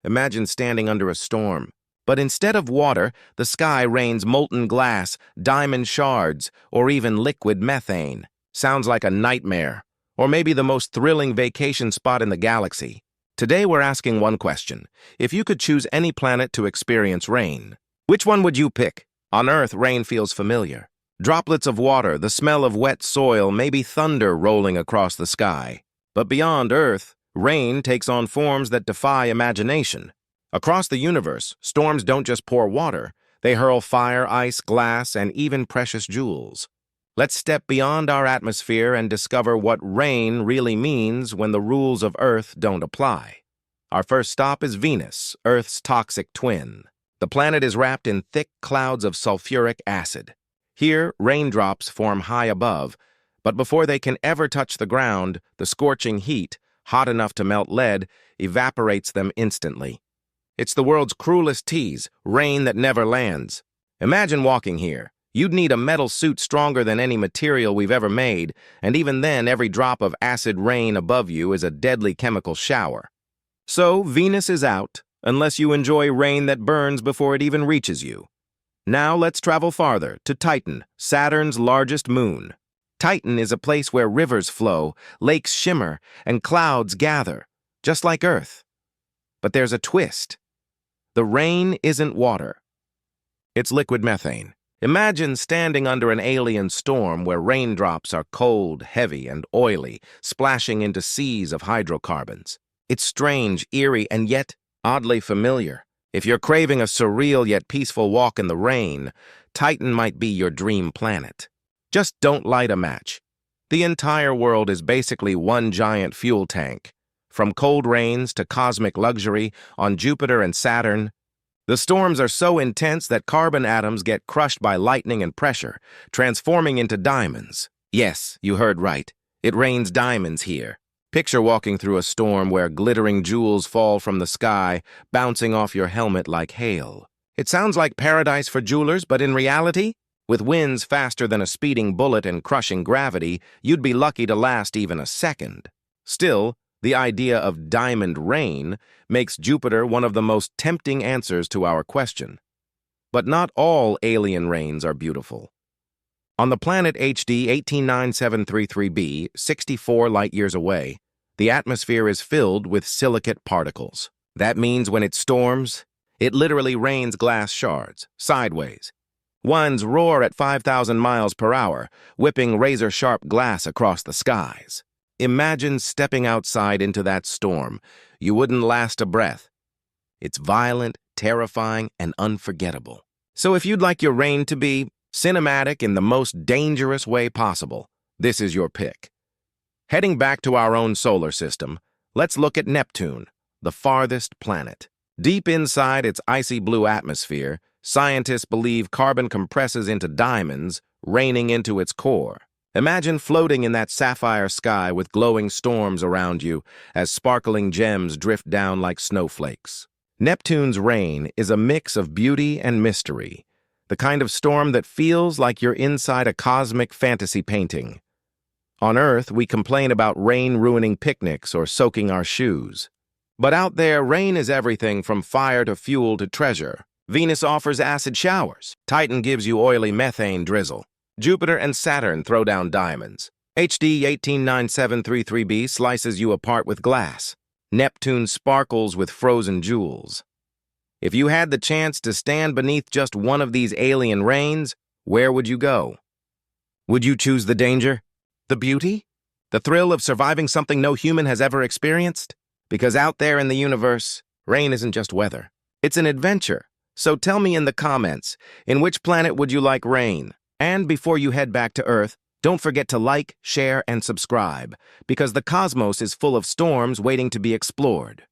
Imagine standing under a storm. But instead of water, the sky rains molten glass, diamond shards, or even liquid methane. Sounds like a nightmare, or maybe the most thrilling vacation spot in the galaxy. Today we're asking one question. If you could choose any planet to experience rain, which one would you pick? On Earth, rain feels familiar. Droplets of water, the smell of wet soil, maybe thunder rolling across the sky. But beyond Earth, rain takes on forms that defy imagination. Across the universe, storms don't just pour water, they hurl fire, ice, glass, and even precious jewels. Let's step beyond our atmosphere and discover what rain really means when the rules of Earth don't apply. Our first stop is Venus, Earth's toxic twin. The planet is wrapped in thick clouds of sulfuric acid. Here, raindrops form high above, but before they can ever touch the ground, the scorching heat, hot enough to melt lead, evaporates them instantly. It's the world's cruelest tease, rain that never lands. Imagine walking here. You'd need a metal suit stronger than any material we've ever made, and even then every drop of acid rain above you is a deadly chemical shower. So, Venus is out, unless you enjoy rain that burns before it even reaches you. Now let's travel farther, to Titan, Saturn's largest moon. Titan is a place where rivers flow, lakes shimmer, and clouds gather, just like Earth. But there's a twist. The rain isn't water. It's liquid methane. Imagine standing under an alien storm where raindrops are cold, heavy, and oily, splashing into seas of hydrocarbons. It's strange, eerie, and yet oddly familiar. If you're craving a surreal yet peaceful walk in the rain, Titan might be your dream planet. Just don't light a match. The entire world is basically one giant fuel tank. From cold rains to cosmic luxury on Jupiter and Saturn, the storms are so intense that carbon atoms get crushed by lightning and pressure, transforming into diamonds. Yes, you heard right. It rains diamonds here. Picture walking through a storm where glittering jewels fall from the sky, bouncing off your helmet like hail. It sounds like paradise for jewelers, but in reality, with winds faster than a speeding bullet and crushing gravity, you'd be lucky to last even a second. Still, the idea of diamond rain makes Jupiter one of the most tempting answers to our question. But not all alien rains are beautiful. On the planet HD 189733b, 64 light-years away, the atmosphere is filled with silicate particles. That means when it storms, it literally rains glass shards, sideways. Winds roar at 5,000 miles per hour, whipping razor-sharp glass across the skies. Imagine stepping outside into that storm. You wouldn't last a breath. It's violent, terrifying, and unforgettable. So if you'd like your rain to be cinematic in the most dangerous way possible, this is your pick. Heading back to our own solar system, let's look at Neptune, the farthest planet. Deep inside its icy blue atmosphere, scientists believe carbon compresses into diamonds, raining into its core. Imagine floating in that sapphire sky with glowing storms around you as sparkling gems drift down like snowflakes. Neptune's rain is a mix of beauty and mystery, the kind of storm that feels like you're inside a cosmic fantasy painting. On Earth, we complain about rain ruining picnics or soaking our shoes. But out there, rain is everything from fire to fuel to treasure. Venus offers acid showers. Titan gives you oily methane drizzle. Jupiter and Saturn throw down diamonds. HD 189733b slices you apart with glass. Neptune sparkles with frozen jewels. If you had the chance to stand beneath just one of these alien rains, where would you go? Would you choose the danger? The beauty? The thrill of surviving something no human has ever experienced? Because out there in the universe, rain isn't just weather. It's an adventure. So tell me in the comments, in which planet would you like rain? And before you head back to Earth, don't forget to like, share, and subscribe, because the cosmos is full of storms waiting to be explored.